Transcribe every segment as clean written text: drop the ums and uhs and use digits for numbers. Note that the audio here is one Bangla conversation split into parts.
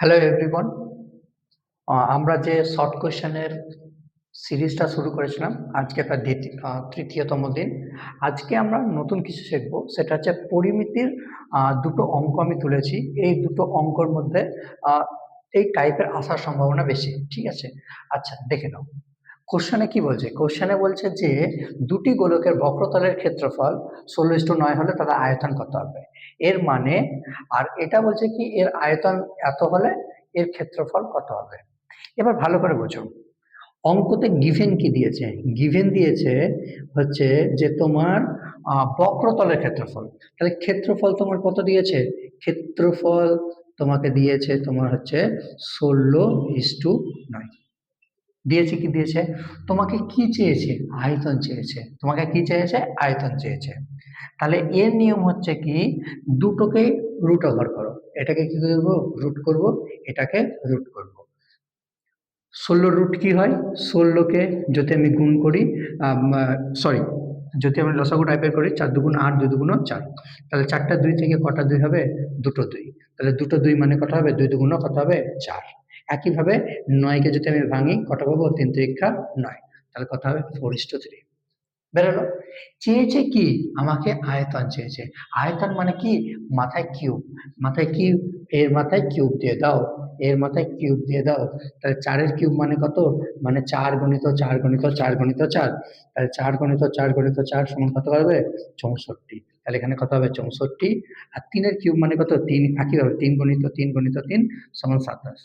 Hello everyone. আমরা যে শর্ট কোয়েশ্চেনের সিরিজটা শুরু করেছিলাম, আজকে তার তৃতীয়তম দিন। আজকে আমরা নতুন কিছু শিখবো, সেটা হচ্ছে পরিমিতির দুটো অঙ্ক আমি তুলেছি। এই দুটো অঙ্কর মধ্যে এই টাইপের আসার সম্ভাবনা বেশি। ঠিক আছে, আচ্ছা দেখে নাও। কোশ্চেনে কি বলছে? কোশ্চেনে বলছে যে দুটি গোলকের বক্রতলের ক্ষেত্রফল 16:9 হলে তাদের আয়তন কত হবে। এর মানে, আর এটা বলছে কি এর আয়তন এত হলে এর ক্ষেত্রফল কত হবে। এবার ভালো করে বোঝো, অঙ্কতে গিভেন কি দিয়েছে? গিভেন দিয়েছে হচ্ছে যে তোমার বক্রতলের ক্ষেত্রফল। তাহলে ক্ষেত্রফল তোমার কত দিয়েছে? ক্ষেত্রফল তোমাকে দিয়েছে তোমার হচ্ছে 16:9 দিয়েছে। কি দিয়েছে? তোমাকে কি চেয়েছে? আয়তন চেয়েছে। তোমাকে কি চেয়েছে? আয়তন চেয়েছে। তাহলে এর নিয়ম হচ্ছে কি, দুটোকে রুট ওভার করো। এটাকে কি করবো? রুট করব। এটাকে রুট করব। 16 রুট কি হয়? 16কে যদি আমি গুণ করি, সরি, যদি আমি লসাগু টাইপের করি, 4 2 8, 2 2 4। তাহলে 4টা 2 থেকে কটা 2 হবে? দুটো 2। তাহলে দুটো 2 মানে কত হবে? 2 2 কত হবে? 4। একইভাবে 9কে যদি আমি ভাঙি কটা পাবো? 3 3 9। তাহলে কত হবে? 4:3 বেরোলো। চেয়েছে কি? আমাকে আয়তন চেয়েছে। আয়তন মানে কি? মাথায় কিউব। মাথায় কিউব, এর মাথায় কিউব দিয়ে দাও, এর মাথায় কিউব দিয়ে দাও। তাহলে 4-এর কিউব মানে কত? মানে 4 গুণিত 4 গুণিত 4 গুণিত 4। তাহলে 4 গুণিত 4 গুণিত 4 সমান কত হবে? 64। তাহলে এখানে কত হবে? 64। আর 3-এর কিউব মানে কত? 3। একইভাবে 3 গুণিত 3 গুণিত 3 সমান 27।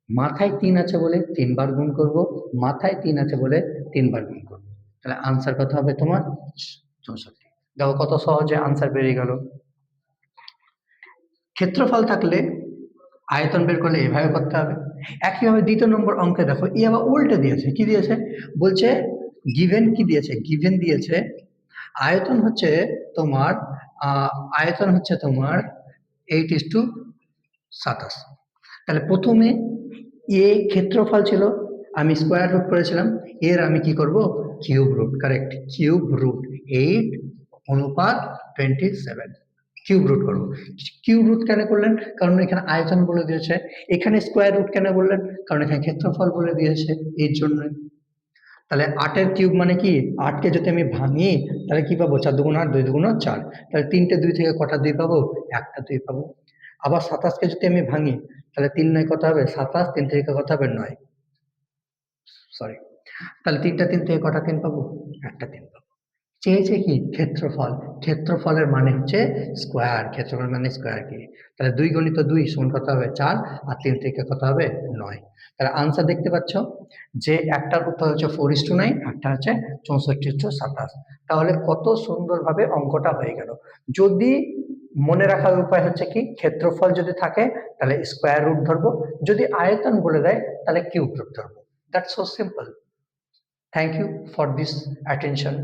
মাথায় 3 আছে বলে 3 বার গুণ করব, মাথায় 3 আছে বলে 3 বার গুণ করব। তাহলে আনসার কত হবে তোমার? 64। দেখো কত সহজে আনসার বেরিয়ে গেল। ক্ষেত্রফল থাকলে আয়তন বের করলে এভাবে করতে হবে। একইভাবে দ্বিতীয় নম্বর অঙ্কে দেখো, ই আবার উল্টে দিয়েছে। কি দিয়েছে? বলছে গিভেন কি দিয়েছে? গিভেন দিয়েছে আয়তন হচ্ছে তোমার আয়তন হচ্ছে তোমার 8:27। তাহলে প্রথমে এ ক্ষেত্রফল ছিল, আমি স্কোয়ার রুট করেছিলাম। এর আমি কি করব? Cube root. Correct, cube root 8:27 cube root করবো। কিউব রুট কেন করলেন? কারণ এখানে আয়তন বলে দিয়েছে। এখানে স্কোয়ার রুট কেন বললেন? কারণ এখানে ক্ষেত্রফল বলে দিয়েছে, এর জন্য। তাহলে 8-এর কিউব মানে কি? 8কে যদি আমি ভাঙি তাহলে কি পাবো? 4 2 8, 2 2 4। তাহলে 3টে 2 থেকে কটা 2 পাবো? একটা 2 পাবো। আবার 27কে যদি আমি ভাঙি তাহলে 3 9 কত হবে? 27। 3 থেকে কত হবে? 9। সরি, তাহলে 3টা 3 থেকে কটা 3 পাবো? একটা 3 পাবো। চেয়েছে কি? ক্ষেত্রফল। ক্ষেত্রফলের মানে হচ্ছে স্কোয়ার। ক্ষেত্রফল মানে স্কোয়ার কি? তাহলে 2 গুণিত 2 সমান কত হবে? 4। আর 3 থেকে কত হবে? 9। তাহলে আনসার দেখতে পাচ্ছ যে একটার উত্তর হচ্ছে 4:9, একটা হচ্ছে 64:27। তাহলে কত সুন্দরভাবে অঙ্কটা হয়ে গেল। যদি মনে রাখার উপায় হচ্ছে কি, ক্ষেত্রফল যদি থাকে তাহলে স্কোয়ার রুট ধরবো, যদি আয়তন বলে দেয় তাহলে কিউব রুট ধরবো। That's so simple. Thank you for this attention.